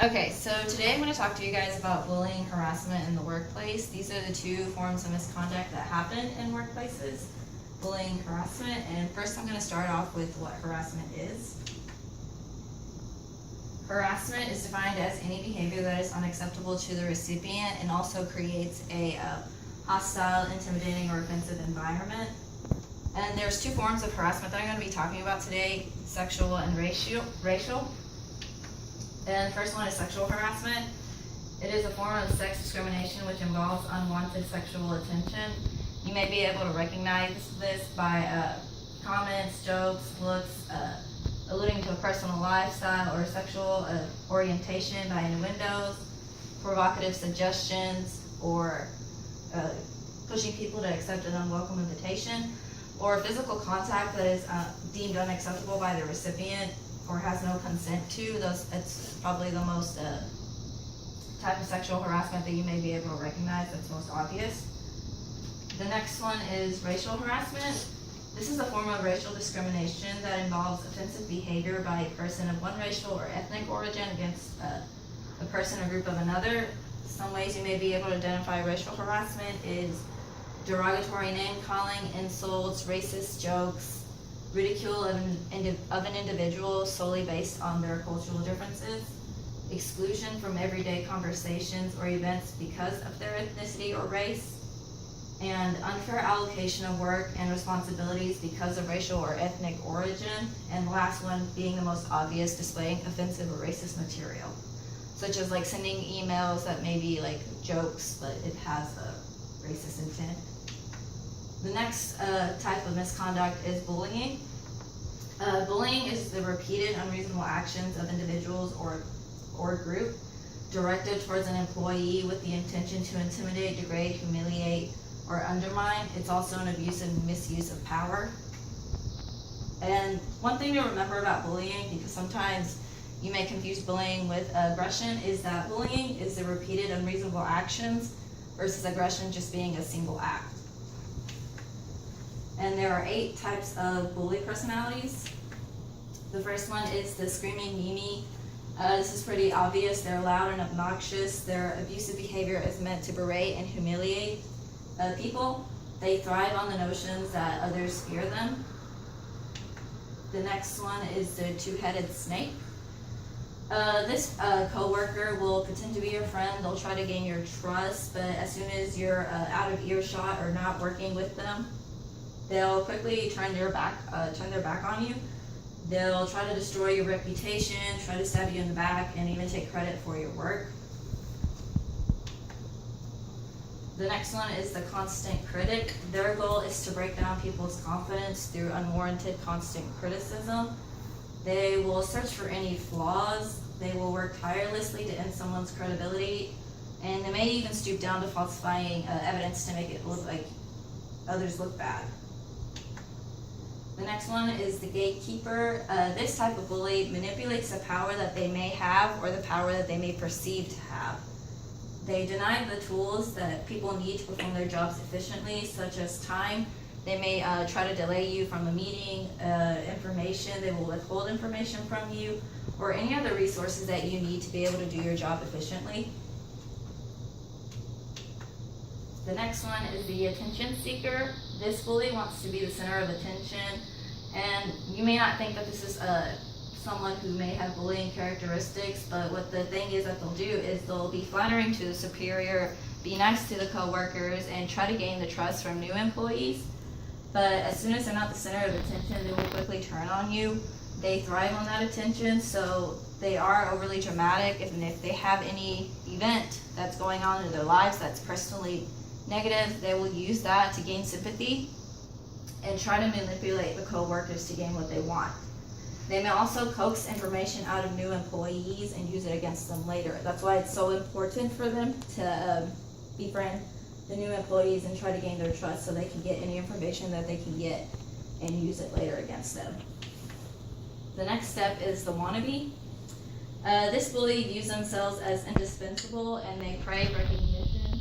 Okay, so today I'm going to talk to you guys about bullying, harassment in the workplace. These are the two forms of misconduct that happen in workplaces, bullying, harassment. And first I'm going to start off with what harassment is. Harassment is defined as any behavior that is unacceptable to the recipient and also creates a hostile, intimidating, or offensive environment. And there's two forms of harassment that I'm going to be talking about today, sexual and racial. And the first one is sexual harassment. It is a form of sex discrimination which involves unwanted sexual attention. You may be able to recognize this by comments, jokes, looks, alluding to a personal lifestyle or sexual orientation by innuendos, provocative suggestions, or pushing people to accept an unwelcome invitation, or physical contact that is deemed unacceptable by the recipient or has no consent to. It's probably the most type of sexual harassment that you may be able to recognize that's most obvious. The next one is racial harassment. This is a form of racial discrimination that involves offensive behavior by a person of one racial or ethnic origin against a person or group of another. Some ways you may be able to identify racial harassment is derogatory name calling, insults, racist jokes, ridicule of an individual solely based on their cultural differences, exclusion from everyday conversations or events because of their ethnicity or race, and unfair allocation of work and responsibilities because of racial or ethnic origin, and the last one being the most obvious, displaying offensive or racist material, such as like sending emails that may be like jokes, but it has a racist intent. The next type of misconduct is bullying. Bullying is the repeated unreasonable actions of individuals or group directed towards an employee with the intention to intimidate, degrade, humiliate, or undermine. It's also an abuse and misuse of power. And one thing to remember about bullying, because sometimes you may confuse bullying with aggression, is that bullying is the repeated unreasonable actions versus aggression just being a single act. And there are 8 types of bully personalities. The first one is the screaming Mimi. This is pretty obvious. They're loud and obnoxious. Their abusive behavior is meant to berate and humiliate people. They thrive on the notions that others fear them. The next one is the two-headed snake. This coworker will pretend to be your friend. They'll try to gain your trust, but as soon as you're out of earshot or not working with them, they'll quickly turn their back on you. They'll try to destroy your reputation, try to stab you in the back, and even take credit for your work. The next one is the constant critic. Their goal is to break down people's confidence through unwarranted constant criticism. They will search for any flaws. They will work tirelessly to end someone's credibility, and they may even stoop down to falsifying evidence to make it look like others look bad. The next one is the gatekeeper. This type of bully manipulates the power that they may have or the power that they may perceive to have. They deny the tools that people need to perform their jobs efficiently, such as time. They may try to delay you from a meeting, information. They will withhold information from you, or any other resources that you need to be able to do your job efficiently. The next one is the attention seeker. This bully wants to be the center of attention, and you may not think that this is someone who may have bullying characteristics, but what the thing is that they'll do is they'll be flattering to the superior, be nice to the coworkers, and try to gain the trust from new employees. But as soon as they're not the center of attention, they will quickly turn on you. They thrive on that attention, so they are overly dramatic, and if they have any event that's going on in their lives that's personally negative, they will use that to gain sympathy and try to manipulate the co-workers to gain what they want. They may also coax information out of new employees and use it against them later. That's why it's so important for them to befriend the new employees and try to gain their trust so they can get any information that they can get and use it later against them. The next step is the wannabe. This bully views themselves as indispensable and they crave recognition,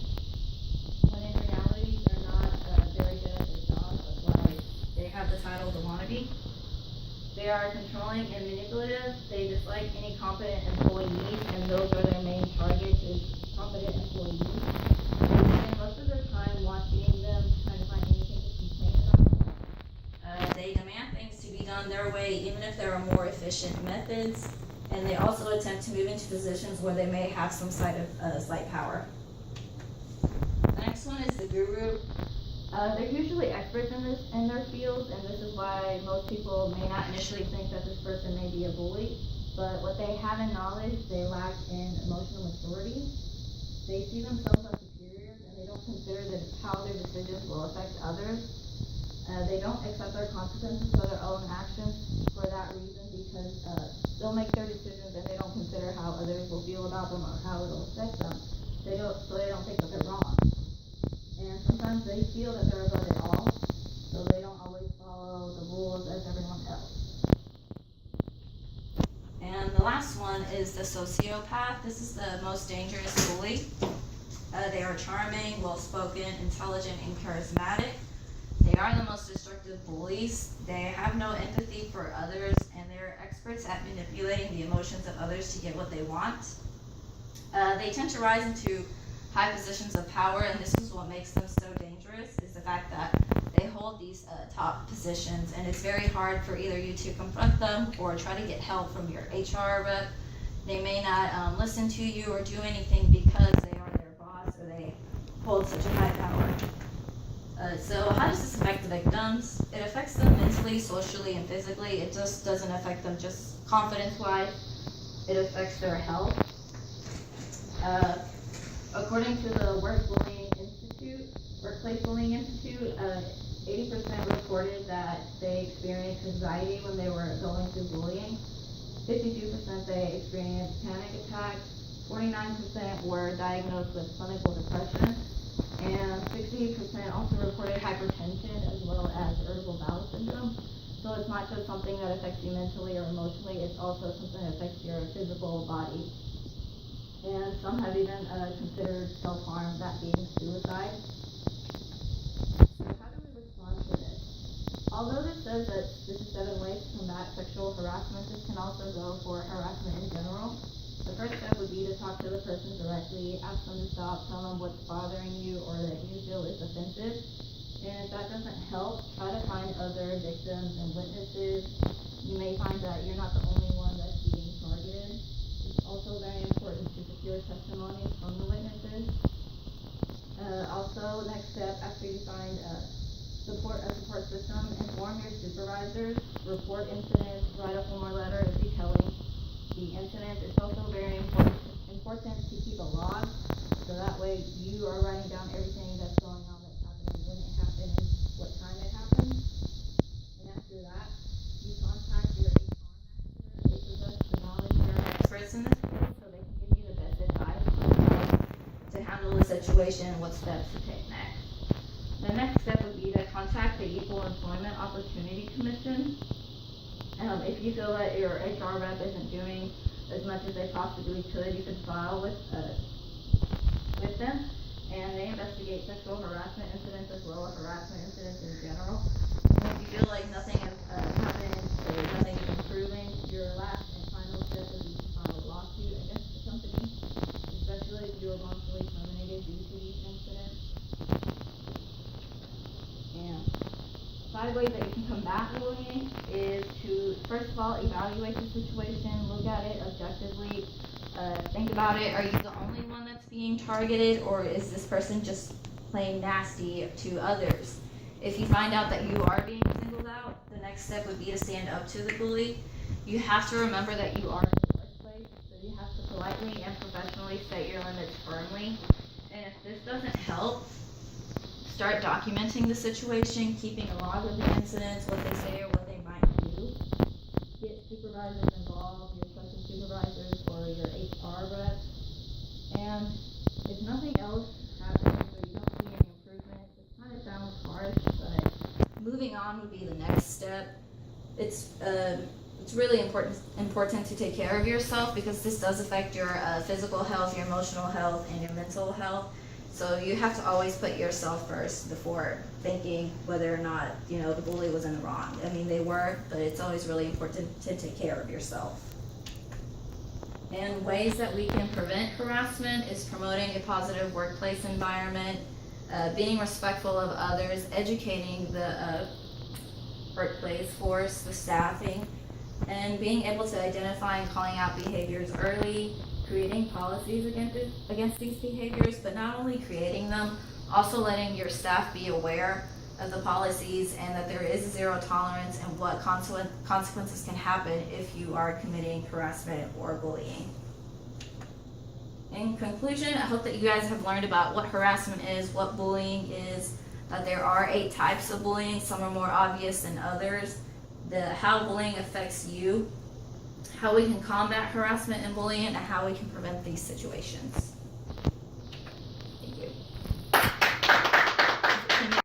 when in reality they're not very good at their job. That's why they have the title the wannabe. They are controlling and manipulative. They dislike any competent employees, and those are their main targets is competent employees. They spend most of their time watching them, trying to find anything to complain about. They demand things to be done their way, even if there are more efficient methods. And they also attempt to move into positions where they may have some slight power. The next one is the guru. They're usually experts in their fields, and this is why most people may not initially think that this person may be a bully. But what they have in knowledge, they lack in emotional maturity. They see themselves as superiors, and they don't consider that how their decisions will affect others. They don't accept their consequences for their own actions for that reason, because they'll make their decisions and they don't consider how others will feel about them or how it'll affect them. So they don't think that they're wrong. And sometimes they feel that they're above it all, so they don't always follow the rules as everyone else. And the last one is the sociopath. This is the most dangerous bully. They are charming, well-spoken, intelligent, and charismatic. They are the most destructive bullies. They have no empathy for others, and they're experts at manipulating the emotions of others to get what they want. They tend to rise into high positions of power, and this is what makes them so dangerous, is the fact that they hold these top positions, and it's very hard for either you to confront them or try to get help from your HR rep. They may not listen to you or do anything because they are their boss or they hold such a high power. So how does this affect the victims? It affects them mentally, socially, and physically. It just doesn't affect them just confidence-wise. It affects their health. According to the Workplace Bullying Institute, 80% reported that they experienced anxiety when they were going through bullying. 52% they experienced panic attacks. 49% were diagnosed with clinical depression. And 60% also reported hypertension as well as irritable bowel syndrome. So it's not just something that affects you mentally or emotionally, it's also something that affects your physical body. And some have even considered self-harm, that being suicide. So how do we respond to this? Although this says that this is 7 ways to combat sexual harassment, this can also go for harassment in general. The first step would be to talk to the person directly, ask them to stop, tell them what's bothering you or that you feel is offensive. And if that doesn't help, try to find other victims and witnesses. You may find that you're not the only one that's being targeted. It's also very important to secure testimonies from the witnesses. Also, next step, after you find a support system, inform your supervisors, report incidents, write a formal letter detailing the incident. It's also very important to keep a log, so that way you are writing down everything that's going on that's happening, when it happened, and what time it happened. And after that, you contact your HR manager. They possess the knowledge, they're experts in this field, so they can give you the best advice to handle the situation and what steps to take next. The next step would be to contact the Equal Employment Opportunity Commission. If you feel that your HR rep isn't doing as much as they possibly could, you can file with them, and they investigate sexual harassment incidents as well as harassment incidents in general. And if you feel like nothing has happened or nothing is improving, your last and final step would be to file a lawsuit against the company, especially if you were wrongfully terminated due to these incidents. And 5 ways that you can combat bullying is to, first of all, evaluate the situation, look at it objectively, think about it. Are you the only one that's being targeted, or is this person just plain nasty to others? If you find out that you are being singled out, the next step would be to stand up to the bully. You have to remember that you are in the workplace, so you have to politely and professionally set your limits firmly. And if this doesn't help, start documenting the situation, keeping a log of the incidents, what they say or what they might do. Get supervisors involved, your trusted supervisors or your HR reps. And if nothing else happens or you don't see any improvement, it kind of sounds harsh, but moving on would be the next step. It's really important to take care of yourself, because this does affect your physical health, your emotional health, and your mental health. So you have to always put yourself first before thinking whether or not, the bully was in the wrong. I mean, they were, but it's always really important to take care of yourself. And ways that we can prevent harassment is promoting a positive workplace environment, being respectful of others, educating the workplace force, the staffing, and being able to identify and calling out behaviors early, creating policies against these behaviors, but not only creating them, also letting your staff be aware of the policies and that there is zero tolerance and what consequences can happen if you are committing harassment or bullying. In conclusion, I hope that you guys have learned about what harassment is, what bullying is, that there are 8 types of bullying, some are more obvious than others, how bullying affects you, how we can combat harassment and bullying, and how we can prevent these situations.